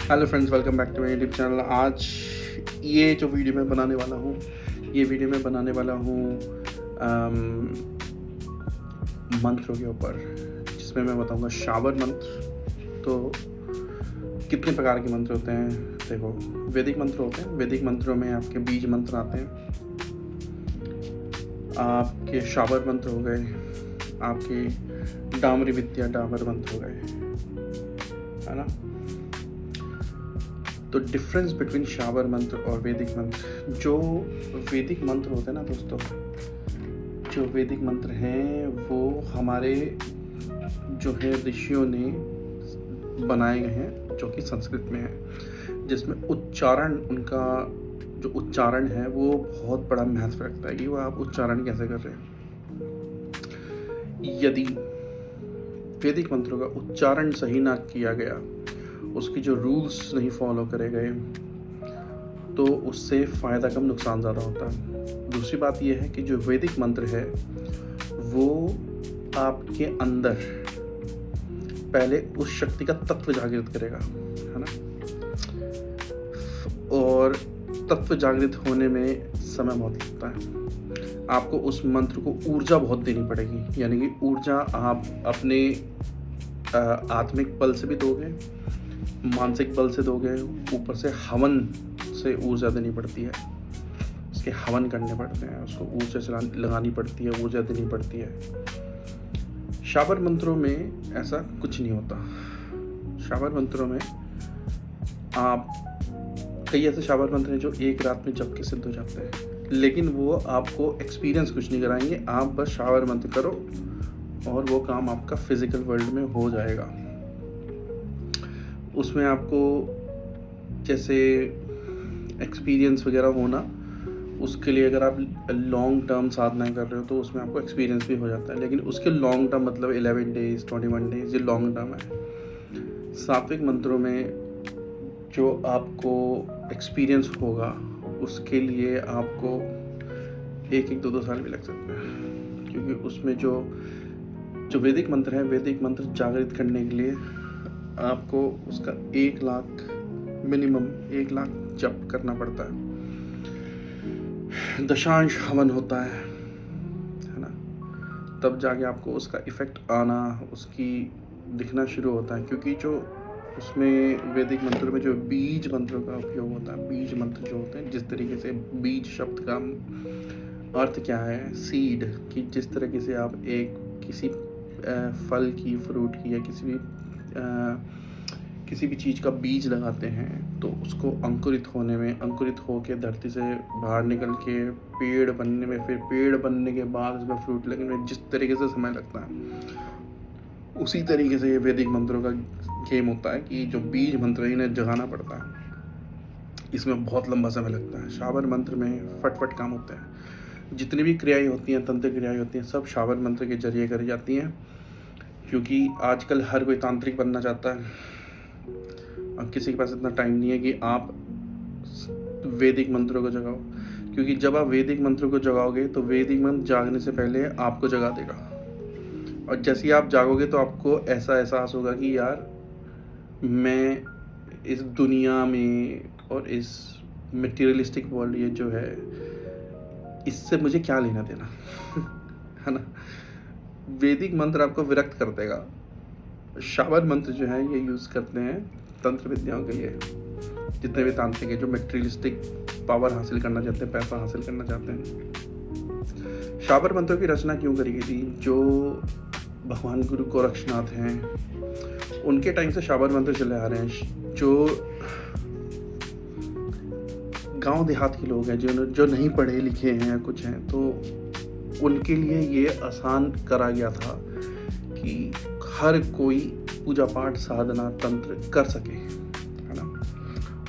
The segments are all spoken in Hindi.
Hello friends, welcome back to my YouTube channel. आज ये जो वीडियो मैं बनाने वाला हूँ, मंत्रों के ऊपर, जिसमें मैं बताऊँगा शावर मंत्र। तो कितने प्रकार के मंत्र होते हैं? देखो, वैदिक मंत्र होते हैं। वैदिक मंत्रों में आपके बीज मंत्र आते हैं, आपके शावर मंत्र हो गए, आपके डामरी विद्या डामर मंत्र हो गए, है ना। तो डिफरेंस बिटवीन शावर मंत्र और वैदिक मंत्र, जो वैदिक मंत्र होते हैं ना दोस्तों, जो वैदिक मंत्र हैं वो हमारे जो है ऋषियों ने बनाए गए हैं, जो कि संस्कृत में है, जिसमें उच्चारण, उनका जो उच्चारण है वो बहुत बड़ा महत्व रखता है कि वो आप उच्चारण कैसे कर रहे हैं। यदि वैदिक मंत्रों का उच्चारण सही ना किया गया, उसकी जो रूल्स नहीं फॉलो करे गए, तो उससे फ़ायदा कम नुकसान ज़्यादा होता है। दूसरी बात यह है कि जो वैदिक मंत्र है वो आपके अंदर पहले उस शक्ति का तत्व जागृत करेगा, है ना। और तत्व जागृत होने में समय बहुत लगता है। आपको उस मंत्र को ऊर्जा बहुत देनी पड़ेगी, यानी कि ऊर्जा आप अपने आत्मिक बल से भी दोगे, मानसिक बल से दोगे, ऊपर से हवन से ऊर्जा देनी पड़ती है, उसके हवन करने पड़ते हैं, उसको ऊर्जा लगानी पड़ती है, ऊर्जा देनी पड़ती है। शावर मंत्रों में ऐसा कुछ नहीं होता। शावर मंत्रों में आप कई ऐसे शावर मंत्र हैं जो एक रात में जप के सिद्ध हो जाते हैं, लेकिन वो आपको एक्सपीरियंस कुछ नहीं कराएंगे। आप बस शावर मंत्र करो और वो काम आपका फिजिकल वर्ल्ड में हो जाएगा। उसमें आपको जैसे एक्सपीरियंस वगैरह होना, उसके लिए अगर आप लॉन्ग टर्म साधना कर रहे हो तो उसमें आपको एक्सपीरियंस भी हो जाता है, लेकिन उसके लॉन्ग टर्म मतलब 11 डेज 21 डेज, ये लॉन्ग टर्म है। सात्विक मंत्रों में जो आपको एक्सपीरियंस होगा उसके लिए आपको 1-2 साल भी लग सकते हैं, क्योंकि उसमें जो वैदिक मंत्र है, वैदिक मंत्र जागृत करने के लिए आपको उसका 1 लाख मिनिमम 1 लाख जप करना पड़ता है। दशांश हवन होता है ना, तब जाके आपको उसका इफेक्ट आना, उसकी दिखना शुरू होता है। क्योंकि जो उसमें वैदिक मंत्रों में जो बीज मंत्रों का उपयोग होता है, बीज मंत्र जो होते हैं, जिस तरीके से बीज शब्द का अर्थ क्या है, सीड, कि जिस तरीके से आप किसी फल की, फ्रूट की या किसी भी चीज़ का बीज लगाते हैं, तो उसको अंकुरित होने में, अंकुरित होके धरती से बाहर निकल के पेड़ बनने में, फिर पेड़ बनने के बाद उसमें फ्रूट लगने में जिस तरीके से समय लगता है, उसी तरीके से ये वैदिक मंत्रों का गेम होता है कि जो बीज मंत्र है इन्हें जगाना पड़ता है। इसमें बहुत लंबा समय लगता है। शावर मंत्र में फटफट काम होते हैं। जितनी भी क्रियाएं होती हैं, तंत्र क्रियाएं होती हैं, सब शावर मंत्र के जरिए करी जाती हैं, क्योंकि आजकल हर कोई तांत्रिक बनना चाहता है और किसी के पास इतना टाइम नहीं है कि आप वैदिक मंत्रों को जगाओ। क्योंकि जब आप वैदिक मंत्रों को जगाओगे तो वैदिक मंत्र जागने से पहले आपको जगा देगा, और जैसे ही आप जागोगे तो आपको ऐसा एहसास होगा कि यार, मैं इस दुनिया में और इस मटेरियलिस्टिक वर्ल्ड ये जो है, इससे मुझे क्या लेना देना है ना। वैदिक मंत्र आपको विरक्त कर देगा। शावर मंत्र जो है ये यूज़ करते हैं तंत्र विद्याओं के लिए, जितने भी तांत्रिक है जो मटेरियलिस्टिक पावर हासिल करना चाहते हैं, पैसा हासिल करना चाहते हैं। शावर मंत्रों की रचना क्यों करी गई थी? जो भगवान गुरु गोरक्षनाथ हैं, उनके टाइम से शावर मंत्र चले आ रहे हैं। जो गांव देहात के लोग हैं, जो नहीं पढ़े लिखे हैं, कुछ हैं, तो उनके लिए ये आसान करा गया था कि हर कोई पूजा पाठ, साधना, तंत्र कर सके, है ना।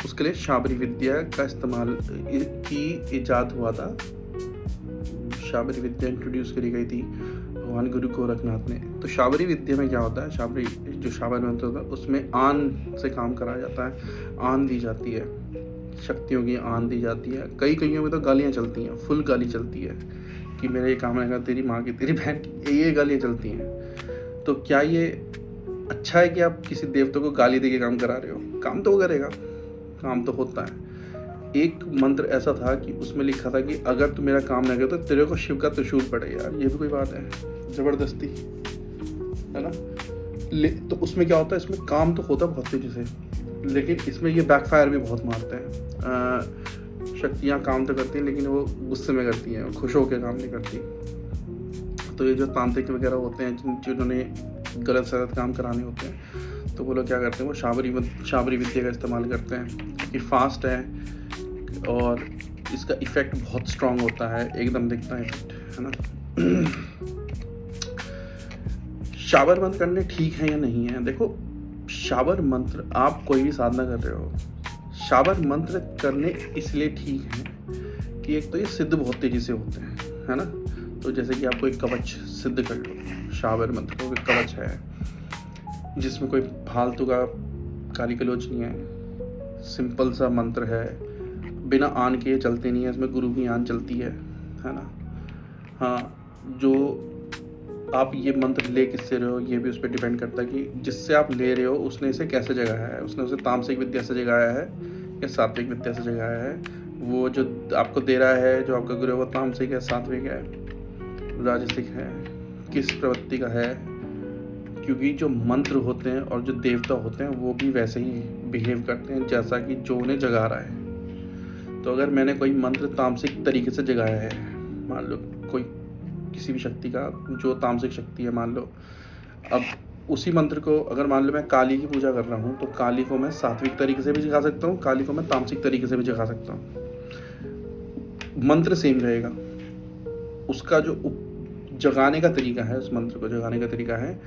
उसके लिए शाबरी विद्या का इस्तेमाल की इजाद हुआ था। शाबरी विद्या इंट्रोड्यूस करी गई थी भगवान गुरु गोरखनाथ ने। तो शाबरी विद्या में क्या होता है, जो शावर मंत्र होता है उसमें आन से काम कराया जाता है, आन दी जाती है, शक्तियों की आन दी जाती है। कईयों में तो गालियाँ चलती हैं, फुल गाली चलती है कि मेरा ये काम है, तेरी माँ की, तेरी बहन की, ये गालियाँ चलती हैं। तो क्या ये अच्छा है कि आप किसी देवता को गाली दे के काम करा रहे हो, काम तो वो करेगा, काम तो होता है। एक मंत्र ऐसा था कि उसमें लिखा था कि अगर तू मेरा काम नहीं करे तो तेरे को शिव का त्रिशूल पड़े। यार ये भी कोई बात है, ज़बरदस्ती, है ना। तो उसमें क्या होता है, इसमें काम तो होता बहुत तेज़ी से, लेकिन इसमें ये बैकफायर भी बहुत मारते हैं। शक्तियाँ काम तो करती हैं लेकिन वो गुस्से में करती हैं, खुश होकर काम नहीं करती। तो ये जो तांत्रिक वगैरह होते हैं जिन्होंने गलत सलत काम कराने होते हैं, तो वो लोग क्या करते हैं, वो शाबरी विद्या का इस्तेमाल करते हैं कि फास्ट है और इसका इफ़ेक्ट बहुत स्ट्रांग होता है, एकदम दिखता है इफेक्ट, है ना। शाबर मंत्र करने ठीक है या नहीं है? देखो, शाबर मंत्र आप कोई भी साधना कर रहे हो, शाबर मंत्र करने इसलिए ठीक है कि एक तो ये सिद्ध बहुत तेज़ी से होते हैं, है ना। तो जैसे कि आप कोई कवच सिद्ध कर लो, शाबर मंत्र का कोई कवच है जिसमें कोई फालतू का गाली गलौज नहीं है, सिंपल सा मंत्र है, बिना आन के चलते नहीं है, इसमें गुरु की आन चलती है ना। हाँ, जो आप ये मंत्र ले किससे रहे हो ये भी उस पर डिपेंड करता है कि जिससे आप ले रहे हो उसने इसे कैसे जगाया है, उसने उसे तामसिक विद्या से जगाया है या सात्विक विद्या से जगाया है। वो जो आपको दे रहा है, जो आपका गुरु है, वो तामसिक है, सात्विक है, राजसिक है, किस प्रवृत्ति का है। क्योंकि जो मंत्र होते हैं और जो देवता होते हैं वो भी वैसे ही बिहेव करते हैं जैसा कि जो उन्हें जगा रहा है। तो अगर मैंने कोई मंत्र तामसिक तरीके से जगाया है, मान लो कोई किसी भी शक्ति का जो तामसिक शक्ति है, मान लो, अब उसी मंत्र को अगर मान लो मैं काली की पूजा कर रहा हूँ तो काली को मैं सात्विक तरीके से भी जगा सकता हूँ, काली को मैं तामसिक तरीके से भी जगा सकता हूँ, मंत्र सेम रहेगा। उसका जो जगाने का तरीका है, उस मंत्र को जगाने का तरीका है,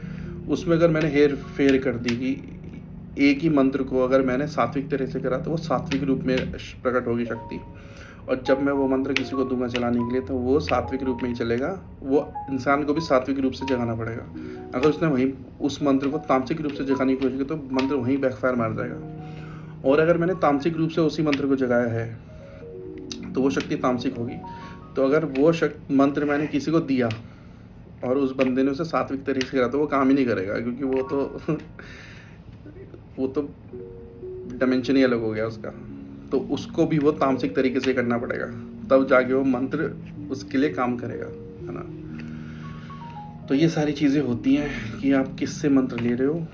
उसमें अगर मैंने हेर फेर कर दी कि एक ही मंत्र को अगर मैंने सात्विक तरह से करा तो वो सात्विक रूप में प्रकट होगी शक्ति, और जब मैं वो मंत्र किसी को दूंगा चलाने के लिए तो वो सात्विक रूप में ही चलेगा। वो इंसान को भी सात्विक रूप से जगाना पड़ेगा। अगर उसने वहीं उस मंत्र को तामसिक रूप से जगाने की कोशिश की तो मंत्र वहीं बैकफायर मार जाएगा। और अगर मैंने तामसिक रूप से उसी मंत्र को जगाया है तो वो शक्ति तामसिक होगी। तो अगर वो मंत्र मैंने किसी को दिया और उस बंदे ने उसे सात्विक तरीके से करा तो वो काम ही नहीं करेगा, क्योंकि वो तो डायमेंशन ही अलग हो गया उसका। तो उसको भी वो तामसिक तरीके से करना पड़ेगा, तब जाके वो मंत्र उसके लिए काम करेगा, है ना। तो ये सारी चीज़ें होती हैं कि आप किससे मंत्र ले रहे हो,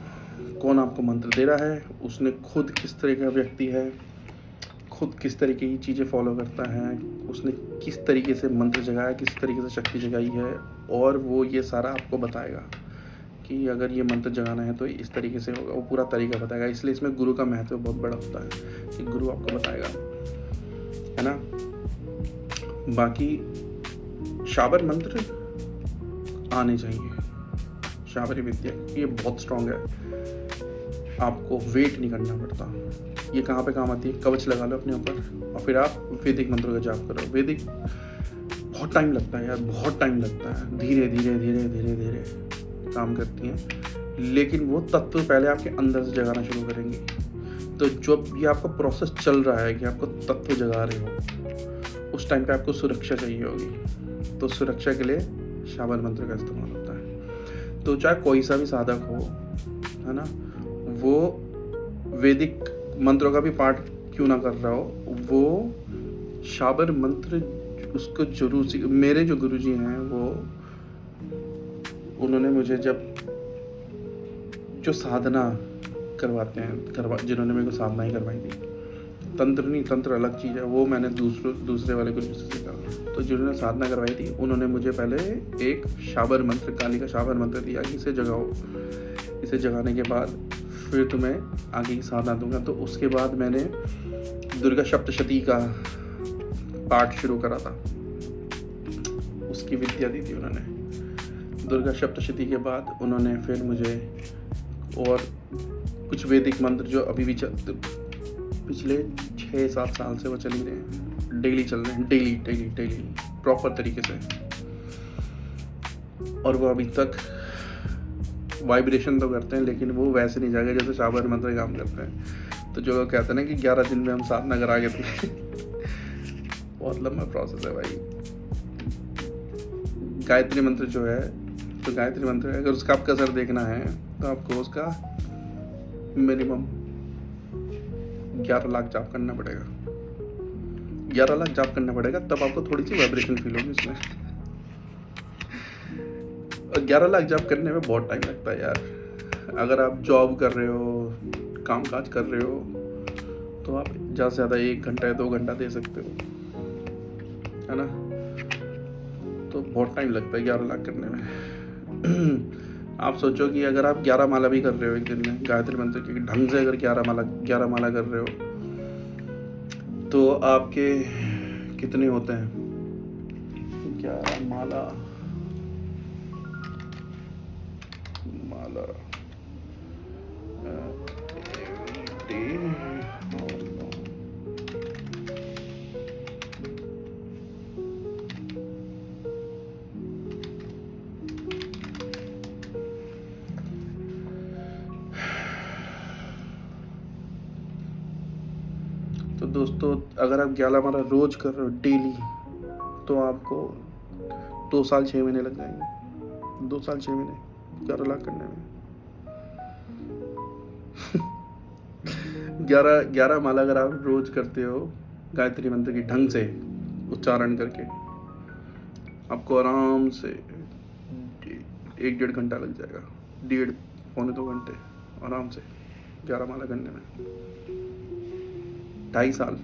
कौन आपको मंत्र दे रहा है, उसने खुद किस तरह का व्यक्ति है, खुद किस तरीके की चीज़ें फॉलो करता है, उसने किस तरीके से मंत्र जगाया, किस तरीके से शक्ति जगाई है, और वो ये सारा आपको बताएगा कि अगर ये मंत्र जगाना है तो इस तरीके से होगा, वो पूरा तरीका बताएगा। इसलिए इसमें गुरु का महत्व बहुत बड़ा होता है कि गुरु आपको बताएगा, है ना। बाकी शाबर मंत्र आने चाहिए, शाबरी विद्या, ये बहुत स्ट्रांग है, आपको वेट नहीं करना पड़ता। ये कहाँ पे काम आती है, कवच लगा लो अपने ऊपर और फिर आप वैदिक मंत्रों का जाप करो। वैदिक बहुत टाइम लगता है यार, बहुत टाइम लगता है, धीरे धीरे धीरे धीरे धीरे काम करती हैं, लेकिन वो तत्व पहले आपके अंदर से जगाना शुरू करेंगी। तो जब ये आपका प्रोसेस चल रहा है कि आपको तत्व जगा रहे हो, उस टाइम पे आपको सुरक्षा चाहिए होगी, तो सुरक्षा के लिए शाबर मंत्र का इस्तेमाल होता है। तो चाहे कोई सा भी साधक हो, है ना, वो वैदिक मंत्रों का भी पाठ क्यों ना कर रहा हो, वो शाबर मंत्र उसको जरूर मेरे जो गुरुजी हैं वो, उन्होंने मुझे जब जो साधना करवाते हैं, जिन्होंने मेरे को साधना ही करवाई थी, तंत्र नहीं, तंत्र अलग चीज़ है, वो मैंने दूसरे वाले गुरु से सीखा। तो जिन्होंने साधना करवाई थी उन्होंने मुझे पहले एक शाबर मंत्र, काली का शाबर मंत्र दिया कि इसे जगाओ, इसे जगाने के बाद फिर तुम्हें आगे की साधना दूंगा। तो उसके बाद मैंने दुर्गा सप्तशती का पाठ शुरू करा था, उसकी विद्या दी थी उन्होंने। दुर्गा सप्तशती के बाद उन्होंने फिर मुझे और कुछ वैदिक मंत्र जो अभी भी पिछले 6-7 साल से वो चल ही रहे हैं, डेली चल रहे हैं, डेली प्रॉपर तरीके से, और वो अभी तक वाइब्रेशन तो करते हैं लेकिन वो वैसे नहीं जाएगा जैसे शाबर मंत्र काम करते हैं। तो जो लोग कहते हैं ना कि 11 दिन में हम साधना करा के बहुत लंबा प्रोसेस है भाई। गायत्री मंत्र जो है, तो गायत्री मंत्र अगर उसका आपका असर देखना है तो आपको उसका मिनिमम 11 लाख जाप करना पड़ेगा। 11 लाख जाप करना पड़ेगा, तब आपको थोड़ी सी वाइब्रेशन फील होगी इसमें। और 11 लाख जाप करने में बहुत टाइम लगता है यार। अगर आप जॉब कर रहे हो, काम काज कर रहे हो, तो आप ज़्यादा से ज़्यादा 1 घंटा या 2 घंटा दे सकते हो, है ना। तो बहुत टाइम लगता है 11 लाख करने में। आप सोचो कि अगर आप 11 माला भी कर रहे हो एक दिन में गायत्री मंत्र की ढंग से, अगर 11 माला कर रहे हो, तो आपके कितने होते हैं 11 माला तो दोस्तों, अगर आप 11 माला रोज कर रहे हो डेली, तो आपको 2 साल 6 महीने लग जाएंगे। 2 साल 6 महीने 11 लाख करने में। 11 माला अगर आप रोज करते हो गायत्री मंत्र की ढंग से उच्चारण करके, आपको आराम से 1-1.5 घंटा लग जाएगा। 1.5-पौने 2 घंटे आराम से 11 माला करने में। 2.5 साल।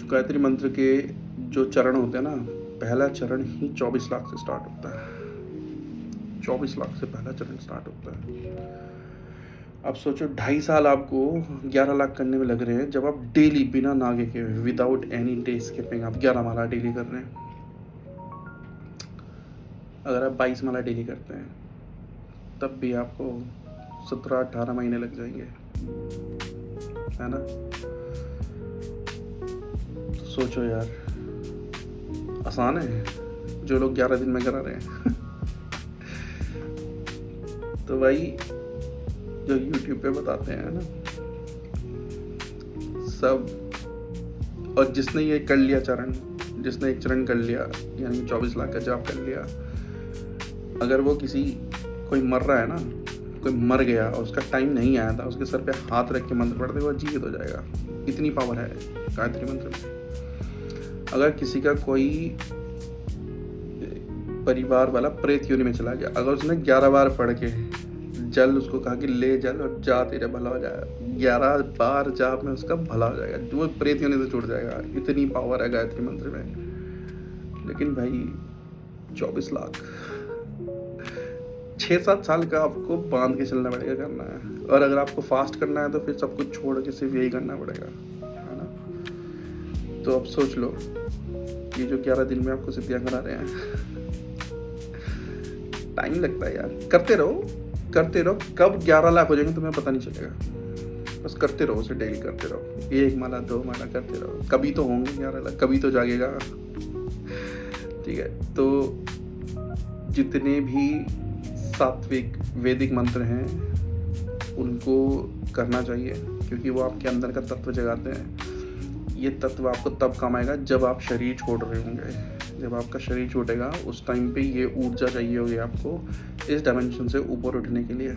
गायत्री मंत्र के जो चरण होते हैं ना, पहला चरण ही 24 लाख से स्टार्ट होता है। 24 लाख से पहला चरण स्टार्ट होता है। अब सोचो 2.5 साल आपको 11 लाख करने में लग रहे हैं, जब आप डेली बिना नागे के, विदाउट एनी डे स्किपिंग, आप 11 माला डेली कर रहे हैं। अगर आप 22 माला डेली करते हैं, तब भी आपको 17-18 महीने लग जाएंगे, है ना। तो सोचो यार, आसान है जो लोग 11 दिन में करा रहे हैं। तो भाई जो YouTube पे बताते हैं ना सब, और जिसने ये कर लिया चरण, जिसने एक चरण कर लिया, यानी 24 लाख का जाप कर लिया, अगर वो कोई मर रहा है ना, कोई मर गया और उसका टाइम नहीं आया था, उसके सर पे हाथ रख के मंत्र पढ़ते, वो जीवित हो जाएगा। इतनी पावर है गायत्री मंत्र में। अगर किसी का कोई परिवार वाला प्रेत योनि में चला गया, अगर उसने 11 बार पढ़ के जल, उसको कहा कि ले जल और जा, तेरा भला हो जाएगा, 11 बार जाप में उसका भला हो जाएगा, जो प्रेत योनि से छूट जाएगा। इतनी पावर है गायत्री मंत्र में। लेकिन भाई 24 लाख, 6-7 साल का आपको बांध के चलना पड़ेगा, करना है। और अगर आपको फास्ट करना है तो फिर सब कुछ छोड़ के सिर्फ यही करना पड़ेगा, है ना। तो अब सोच लो, ये जो 11 दिन में आपको सिद्धियां करा रहे हैं, टाइम लगता है यार। करते रहो, कब 11 लाख हो जाएंगे तुम्हें पता नहीं चलेगा। बस करते रहो, उसे डेली करते रहो, 1 माला 2 माला करते रहो, कभी तो होंगे 11 लाख, कभी तो जागेगा। ठीक है, तो जितने भी सात्विक वैदिक मंत्र हैं उनको करना चाहिए, क्योंकि वो आपके अंदर का तत्व जगाते हैं। ये तत्व आपको तब काम आएगा जब आप शरीर छोड़ रहे होंगे। जब आपका शरीर छूटेगा, उस टाइम पे ये ऊर्जा चाहिए होगी आपको इस डायमेंशन से ऊपर उठने के लिए।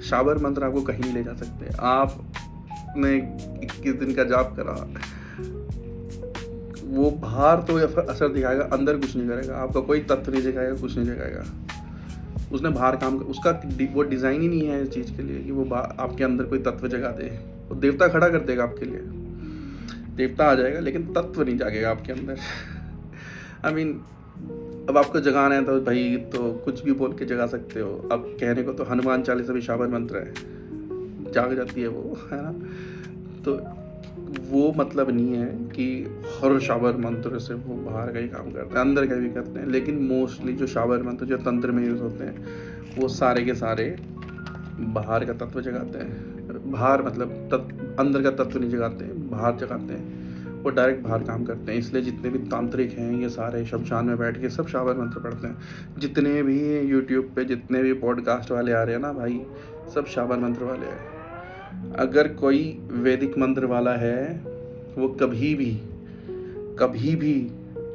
शाबर मंत्र आपको कहीं नहीं ले जा सकते। आपने 21 दिन का जाप करा, वो बाहर तो असर दिखाएगा, अंदर कुछ नहीं करेगा। आपका कोई तत्व नहीं जगाएगा, कुछ नहीं जगाएगा। उसने बाहर काम, उसका वो डिज़ाइन ही नहीं है इस चीज़ के लिए कि वो आपके अंदर कोई तत्व जगा दे। वो देवता खड़ा कर देगा आपके लिए, देवता आ जाएगा, लेकिन तत्व नहीं जागेगा आपके अंदर। I mean, अब आपको जगाना है तो भाई तो कुछ भी बोल के जगा सकते हो। अब कहने को तो हनुमान चालीसा भी शाबर मंत्र है, जाग जाती है वो, है ना। तो वो मतलब नहीं है कि हर शाबर मंत्र से वो बाहर का ही काम करते हैं, अंदर का भी करते हैं। लेकिन मोस्टली जो शाबर मंत्र जो तंत्र में यूज़ होते हैं, वो सारे के सारे बाहर का तत्व जगाते हैं। बाहर मतलब अंदर का तत्व नहीं जगाते हैं, बाहर जगाते हैं। वो डायरेक्ट बाहर काम करते हैं। इसलिए जितने भी तांत्रिक हैं, ये सारे शमशान में बैठ के सब शाबर मंत्र पढ़ते हैं। जितने भी यूट्यूब पे जितने भी पॉडकास्ट वाले आ रहे हैं ना भाई, सब शाबर मंत्र वाले हैं। अगर कोई वैदिक मंत्र वाला है, वो कभी भी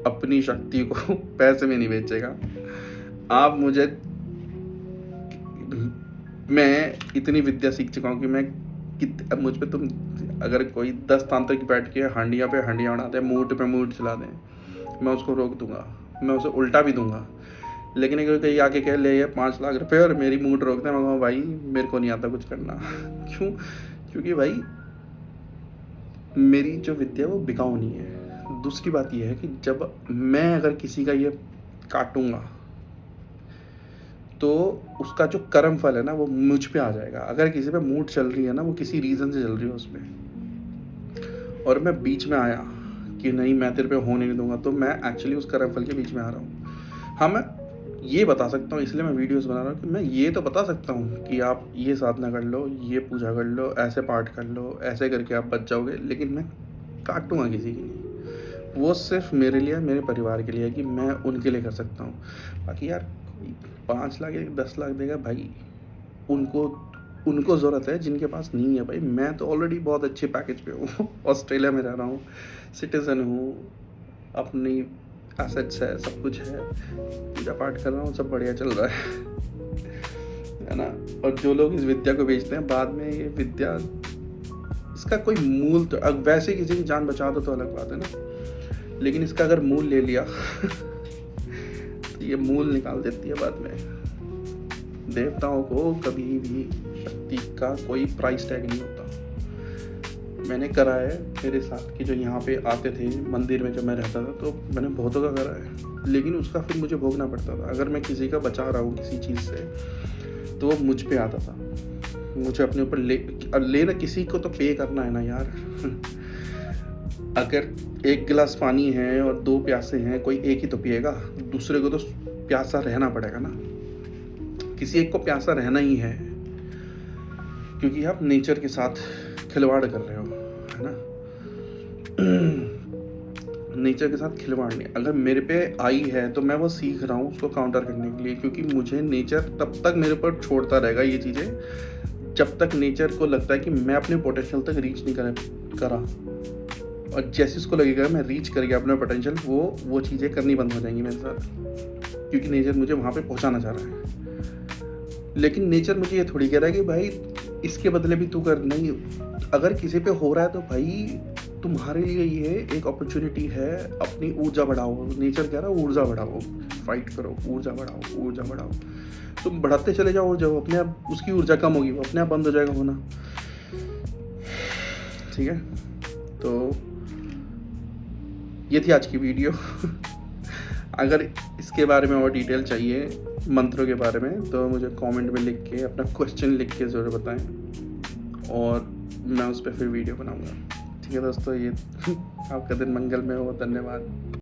अपनी शक्ति को पैसे में नहीं बेचेगा। आप मुझे मैं इतनी विद्या सीख चुका हूँ कि मैं अब मुझ पे तुम अगर कोई 10 तांत्रिक बैठ के हांडिया पे हांडिया बना दे, मूठ पे मूठ चला दे, मैं उसको रोक दूंगा, मैं उसे उल्टा भी दूंगा। लेकिन अगर कहीं आके कह ले ये 5 लाख रुपए और मेरी मूठ रोक दे, मैं कहूँ भाई मेरे को नहीं आता कुछ करना। क्यों? क्योंकि भाई मेरी जो विद्या वो बिकाऊ नहीं है। दूसरी बात यह है कि जब मैं अगर किसी का ये काटूंगा तो उसका जो कर्म फल है ना वो मुझ पे आ जाएगा। अगर किसी पे मूड चल रही है ना, वो किसी रीज़न से चल रही है उस पे, और मैं बीच में आया कि नहीं मैं तेरे पे होने नहीं दूंगा, तो मैं एक्चुअली उस कर्म फल के बीच में आ रहा हूँ। हाँ, मैं ये बता सकता हूँ, इसलिए मैं वीडियोस बना रहा हूँ कि मैं ये तो बता सकता हूँ कि आप ये साधना कर लो, ये पूजा कर लो, ऐसे पाठ कर लो, ऐसे करके आप बच जाओगे, लेकिन मैं काटूंगा किसी की नहीं। वो सिर्फ मेरे लिए, मेरे परिवार के लिए है कि मैं उनके लिए कर सकता हूँ। बाकी यार 5 लाख या 10 लाख देगा भाई, उनको ज़रूरत है जिनके पास नहीं है। भाई मैं तो ऑलरेडी बहुत अच्छे पैकेज पे हूँ। ऑस्ट्रेलिया में रह रहा हूँ, सिटीज़न हूँ, अपनी एसेट्स है, सब कुछ है, पूजा पाठ कर रहा हूँ, सब बढ़िया चल रहा है ना। और जो लोग इस विद्या को बेचते हैं बाद में, ये विद्या इसका कोई मूल तो वैसे किसी की जान बचा दो तो अलग बात है ना, लेकिन इसका अगर मूल ले लिया तो ये मूल निकाल देती है बाद में। देवताओं को कभी भी शक्ति का कोई प्राइस टैग नहीं होता। मैंने करा है मेरे साथ कि जो यहाँ पे आते थे मंदिर में जब मैं रहता था, तो मैंने बहुतों का करा है, लेकिन उसका फिर मुझे भोगना पड़ता था। अगर मैं किसी का बचा रहा हूँ किसी चीज़ से तो वो मुझ पे आता था, मुझे अपने ऊपर लेना, किसी को तो पे करना है ना यार। अगर 1 गिलास पानी है और 2 प्यासे हैं, कोई एक ही तो पिएगा, दूसरे को तो प्यासा रहना पड़ेगा ना। किसी एक को प्यासा रहना ही है, क्योंकि आप नेचर के साथ खिलवाड़ कर रहे हो, है ना। नेचर के साथ खिलवाड़ नहीं। अगर मेरे पे आई है तो मैं वो सीख रहा हूँ उसको काउंटर करने के लिए, क्योंकि मुझे नेचर तब तक मेरे ऊपर छोड़ता रहेगा ये चीज़ें जब तक नेचर को लगता है कि मैं अपने पोटेंशियल तक रीच नहीं करा। और जैसे उसको लगेगा मैं रीच कर गया अपना पोटेंशियल, वो चीज़ें करनी बंद हो जाएंगी मेरे साथ, क्योंकि नेचर मुझे वहाँ पे पहुँचाना चाह रहा है। लेकिन नेचर मुझे ये थोड़ी कह रहा है कि भाई इसके बदले भी तू कर। नहीं, अगर किसी पे हो रहा है तो भाई तुम्हारे लिए ये एक अपॉर्चुनिटी है, अपनी ऊर्जा बढ़ाओ। नेचर कह रहा है ऊर्जा बढ़ाओ, फाइट करो, ऊर्जा बढ़ाओ, ऊर्जा बढ़ाओ। तुम बढ़ाते चले जाओ, जब अपने आप उसकी ऊर्जा कम होगी वो अपने आप बंद हो जाएगा होना। ठीक है, तो ये थी आज की वीडियो। अगर इसके बारे में और डिटेल चाहिए मंत्रों के बारे में तो मुझे कमेंट में लिख के, अपना क्वेश्चन लिख के ज़रूर बताएं, और मैं उस पर फिर वीडियो बनाऊंगा। ठीक है दोस्तों, ये आपका दिन मंगलमय हो। धन्यवाद।